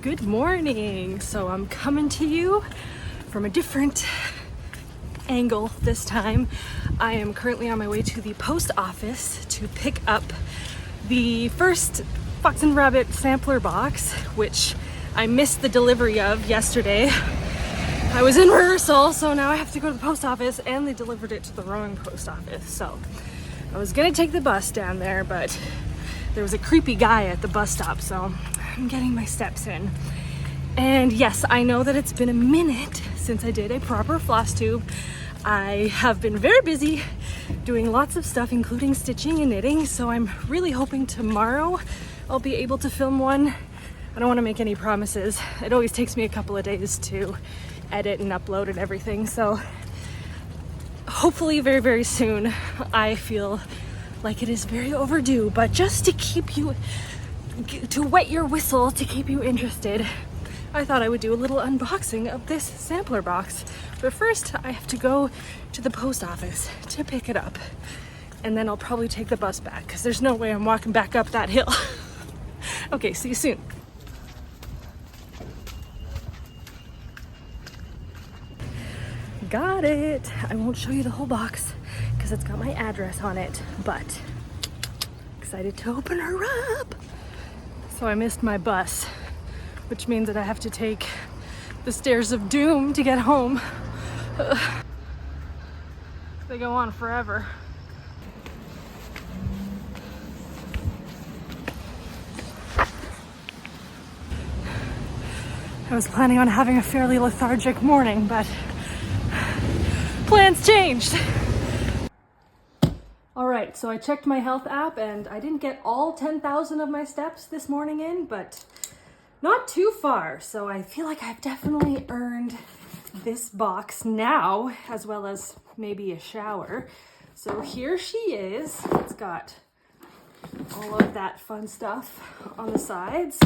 Good morning. So I'm coming to you from a different angle this time. I am currently on my way to the post office to pick up the first Fox and Rabbit sampler box, which I missed the delivery of yesterday. I was in rehearsal, so now I have to go to the post office, and they delivered it to the wrong post office. So I was gonna take the bus down there, but there was a creepy guy at the bus stop, so I'm getting my steps in. And yes, I know that it's been a minute since I did a proper Flosstube. I have been very busy doing lots of stuff, including stitching and knitting, so I'm really hoping tomorrow I'll be able to film one. I don't want to make any promises. It always takes me a couple of days to edit and upload and everything, so hopefully very, very soon. I feel like it is very overdue, but just to keep you, to wet your whistle, to keep you interested, I thought I would do a little unboxing of this sampler box. But first, I have to go to the post office to pick it up, and then I'll probably take the bus back because there's no way I'm walking back up that hill. Okay, see you soon. Got it. I won't show you the whole box because it's got my address on it, but excited to open her up. So I missed my bus, which means that I have to take the stairs of doom to get home. They go on forever. I was planning on having a fairly lethargic morning, but plans changed. All right, so I checked my health app and I didn't get all 10,000 of my steps this morning in, but not too far. So I feel like I've definitely earned this box now, as well as maybe a shower. So here she is. It's got all of that fun stuff on the sides.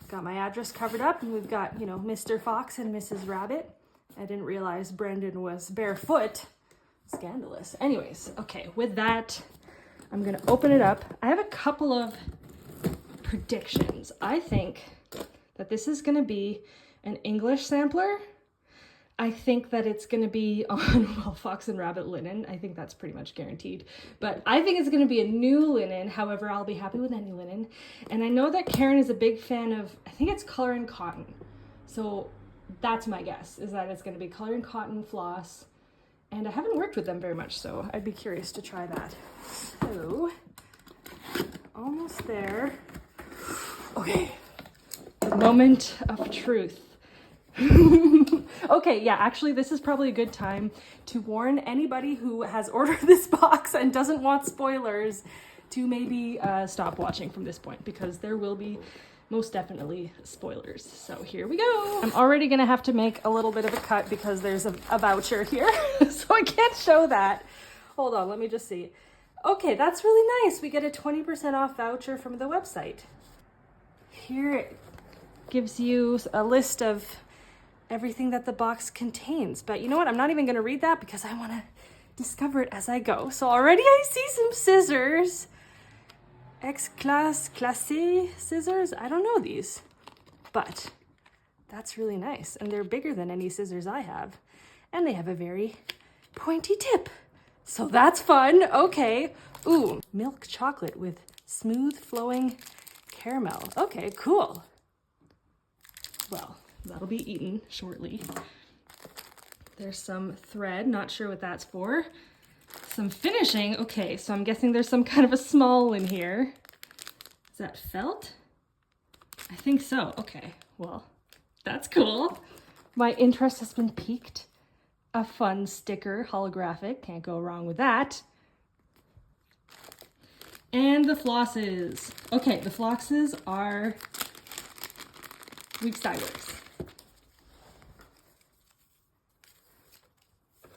Got my address covered up, and we've got, you know, Mr. Fox and Mrs. Rabbit. I didn't realize Brendan was barefoot. Scandalous. Anyways, okay, with that, I'm gonna open it up. I have a couple of predictions. I think that this is gonna be an English sampler. I think that it's gonna be on, well, Fox and Rabbit linen. I think that's pretty much guaranteed. But I think it's gonna be a new linen. However, I'll be happy with any linen. And I know that Karen is a big fan of, I think it's color and cotton. So that's my guess, is that it's gonna be color and cotton floss. And I haven't worked with them very much, so I'd be curious to try that. So, almost there. Okay, the moment of truth. Okay, yeah, actually this is probably a good time to warn anybody who has ordered this box and doesn't want spoilers to maybe stop watching from this point, because there will be most definitely spoilers. So here we go. I'm already gonna have to make a little bit of a cut because there's a voucher here, so I can't show that. Hold on, let me just see. Okay, that's really nice. We get a 20% off voucher from the website. Here it gives you a list of everything that the box contains. But you know what? I'm not even gonna read that because I wanna discover it as I go. So already I see some scissors. X-Class Classé scissors. I don't know these, but that's really nice. And they're bigger than any scissors I have. And they have a very pointy tip. So that's fun. Okay. Ooh, milk chocolate with smooth flowing caramel. Okay, cool. Well, that'll be eaten shortly. There's some thread, not sure what that's for. Some finishing. Okay, so I'm guessing there's some kind of a small in here. Is that felt? I think so. Okay, well, that's cool. My interest has been piqued. A fun sticker, holographic. Can't go wrong with that. And the flosses. Okay, the flosses are week sideways.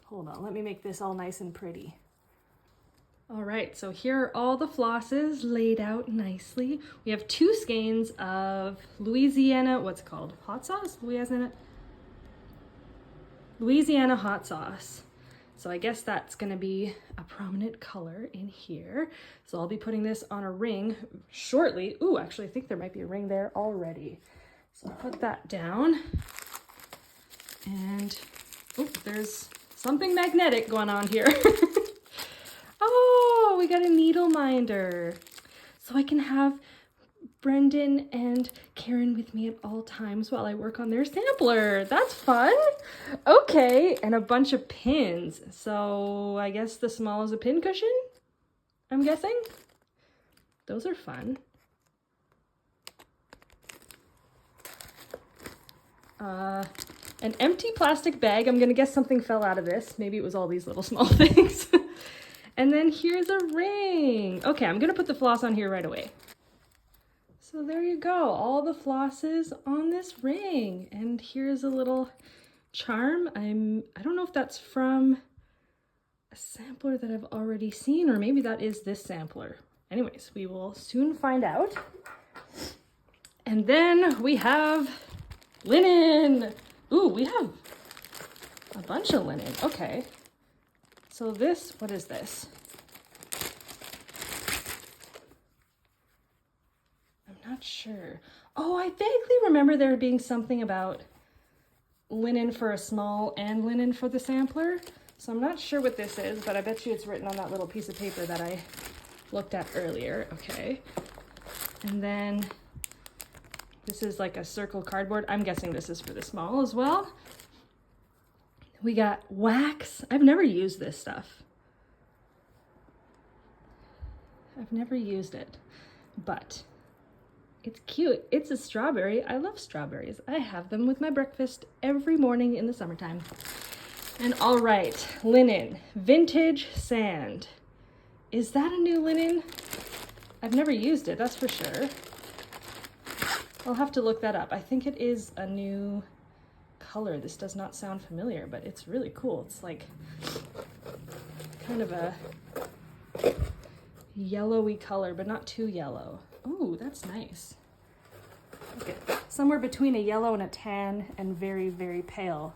Hold on, let me make this all nice and pretty. All right, so here are all the flosses laid out nicely. We have 2 skeins of Louisiana, what's it called? Hot sauce? Louisiana hot sauce. So I guess that's gonna be a prominent color in here. So I'll be putting this on a ring shortly. Ooh, actually I think there might be a ring there already. So put that down. And there's something magnetic going on here. Oh, we got a needle minder. So I can have Brendan and Karen with me at all times while I work on their sampler. That's fun. Okay, and a bunch of pins. So I guess the small is a pin cushion, I'm guessing. Those are fun. An empty plastic bag. I'm gonna guess something fell out of this. Maybe it was all these little small things. And then here's a ring. Okay, I'm gonna put the floss on here right away. So there you go, all the flosses on this ring. And here's a little charm. I don't know if that's from a sampler that I've already seen, or maybe that is this sampler. Anyways, we will soon find out. And then we have linen. Ooh, we have a bunch of linen. Okay. So this, what is this? I'm not sure. Oh, I vaguely remember there being something about linen for a small and linen for the sampler. So I'm not sure what this is, but I bet you it's written on that little piece of paper that I looked at earlier. Okay. And then this is like a circle cardboard. I'm guessing this is for the small as well. We got wax. I've never used this stuff. I've never used it, but it's cute. It's a strawberry. I love strawberries. I have them with my breakfast every morning in the summertime. And all right, linen, vintage sand. Is that a new linen? I've never used it, that's for sure. I'll have to look that up. I think it is a new color. This does not sound familiar, but it's really cool. It's like kind of a yellowy color, but not too yellow. Ooh, that's nice. Okay, somewhere between a yellow and a tan and very, very pale.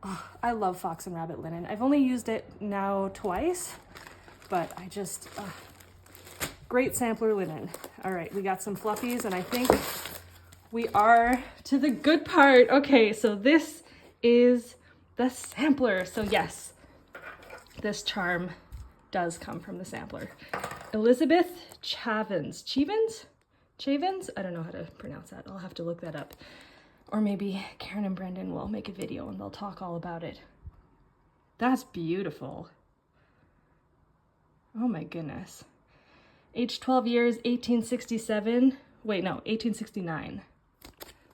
Oh, I love fox and rabbit linen. I've only used it now twice, but I just, great sampler linen. All right, we got some fluffies, and I think we are to the good part. Okay, so this is the sampler. So yes, this charm does come from the sampler. Elizabeth Chavins. Chavins? I don't know how to pronounce that. I'll have to look that up. Or maybe Karen and Brendan will make a video and they'll talk all about it. That's beautiful. Oh my goodness. Age 12 years, 1867. Wait, no, 1869.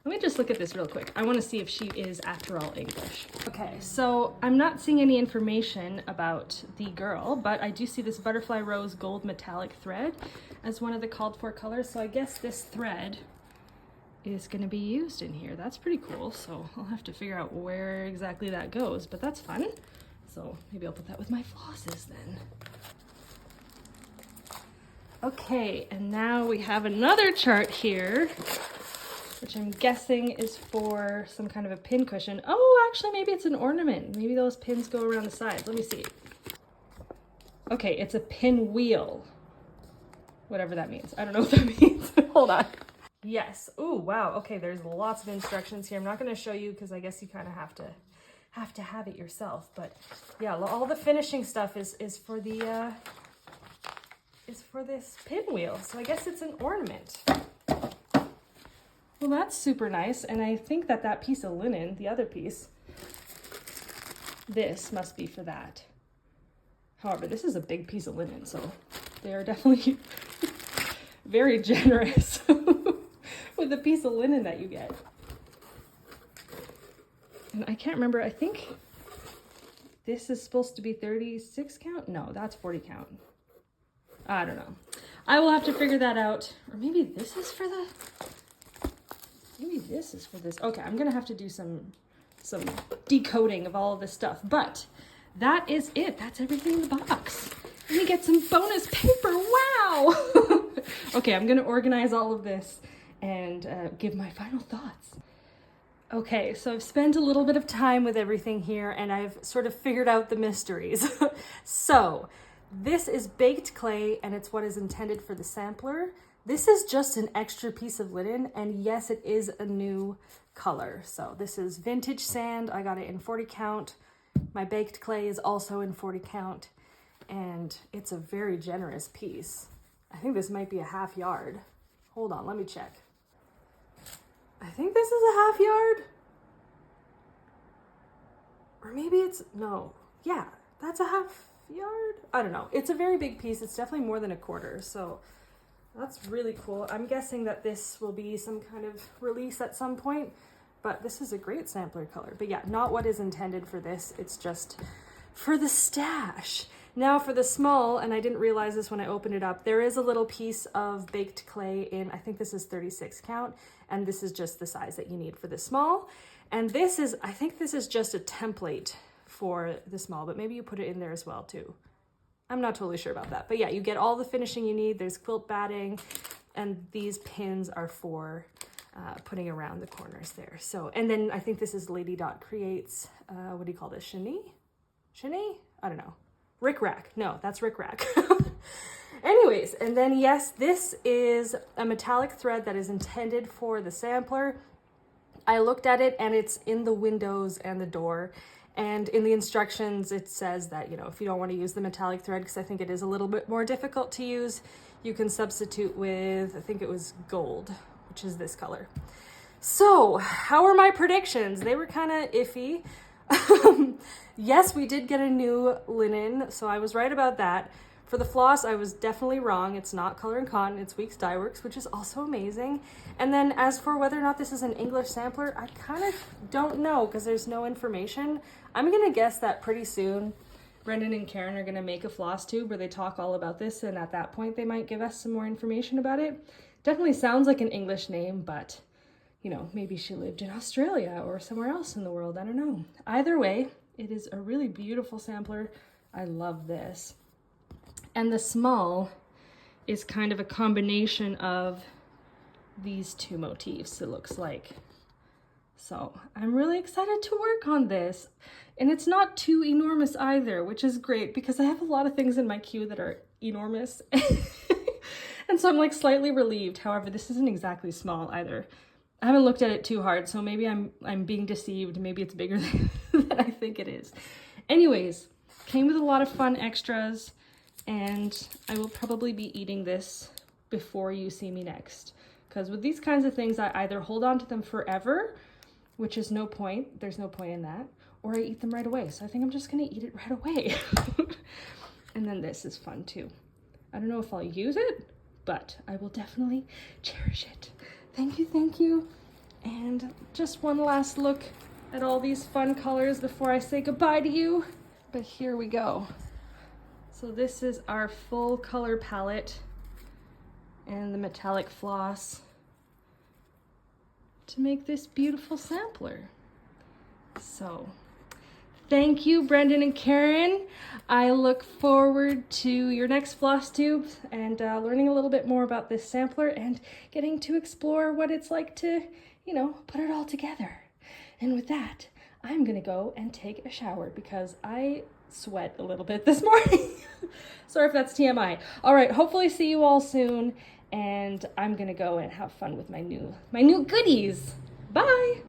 Let me just look at this real quick. I want to see if she is, after all, English. Okay, so I'm not seeing any information about the girl, but I do see this butterfly rose gold metallic thread as one of the called for colors. So I guess this thread is going to be used in here. That's pretty cool. So I'll have to figure out where exactly that goes, but that's fun. So maybe I'll put that with my flosses then. Okay, and now we have another chart here, which I'm guessing is for some kind of a pin cushion. Oh, actually, maybe it's an ornament. Maybe those pins go around the sides. Let me see. Okay, it's a pin wheel. Whatever that means. I don't know what that means. Hold on. Yes. Oh, wow. Okay, there's lots of instructions here. I'm not going to show you because I guess you kind of have to have it yourself. But yeah, all the finishing stuff is for the is for this pinwheel. So I guess it's an ornament. Well, that's super nice. And I think that that piece of linen, the other piece, this must be for that. However, this is a big piece of linen, so they are definitely very generous with the piece of linen that you get. And I can't remember, I think this is supposed to be 36 count? No, that's 40 count. I don't know. I will have to figure that out. Or maybe this is for the, maybe this is for this. Okay, I'm gonna have to do some decoding of all of this stuff, but that is it. That's everything in the box. Let me get some bonus paper. Wow. Okay, I'm gonna organize all of this and give my final thoughts. Okay, so I've spent a little bit of time with everything here and I've sort of figured out the mysteries. So this is baked clay and it's what is intended for the sampler. This is just an extra piece of linen, and yes, it is a new color. So this is vintage sand. I got it in 40 count. My baked clay is also in 40 count, and it's a very generous piece. I think this might be a half yard. Hold on, let me check. I think this is a half yard. Or maybe it's, no, yeah, that's a half yard. I don't know. It's a very big piece. It's definitely more than a quarter. So that's really cool. I'm guessing that this will be some kind of release at some point, but this is a great sampler color. But yeah, not what is intended for this. It's just for the stash. Now for the small, and I didn't realize this when I opened it up, there is a little piece of baked clay in, I think this is 36 count, and this is just the size that you need for the small. And this is, I think this is just a template for the small, but maybe you put it in there as well too. I'm not totally sure about that, but yeah, you get all the finishing you need. There's quilt batting, and these pins are for putting around the corners there. So, and then I think this is Lady Dot Creates, what do you call this, chenille? Chenille? I don't know. Rick Rack. No, that's Rick Rack. Anyways, and then yes, this is a metallic thread that is intended for the sampler. I looked at it and it's in the windows and the door. And in the instructions, it says that, you know, if you don't want to use the metallic thread, because I think it is a little bit more difficult to use, you can substitute with, I think it was gold, which is this color. So how are my predictions? They were kind of iffy. Yes, we did get a new linen, so I was right about that. For the floss, I was definitely wrong. It's not Color and Cotton, it's Weeks Dye Works, which is also amazing. And then as for whether or not this is an English sampler, I kind of don't know because there's no information. I'm gonna guess that pretty soon Brendan and Karen are gonna make a Flosstube where they talk all about this, and at that point they might give us some more information about it. Definitely sounds like an English name, but you know, maybe she lived in Australia or somewhere else in the world, I don't know. Either way, it is a really beautiful sampler. I love this. And the small is kind of a combination of these two motifs, it looks like. So I'm really excited to work on this. And it's not too enormous either, which is great because I have a lot of things in my queue that are enormous. And so I'm like slightly relieved. However, this isn't exactly small either. I haven't looked at it too hard, so maybe I'm being deceived. Maybe it's bigger than I think it is. Anyways, came with a lot of fun extras, and I will probably be eating this before you see me next. Because with these kinds of things, I either hold on to them forever, which is no point, there's no point in that, or I eat them right away. So I think I'm just gonna eat it right away. And then this is fun too. I don't know if I'll use it, but I will definitely cherish it. Thank you, thank you. And just one last look at all these fun colors before I say goodbye to you. But here we go. So this is our full color palette and the metallic floss to make this beautiful sampler. So thank you, Brendan and Karen. I look forward to your next Flosstube and learning a little bit more about this sampler and getting to explore what it's like to, you know, put it all together. And with that, I'm gonna go and take a shower because I sweat a little bit this morning. Sorry if that's TMI. All right, hopefully see you all soon, and I'm gonna go and have fun with my new goodies. Bye.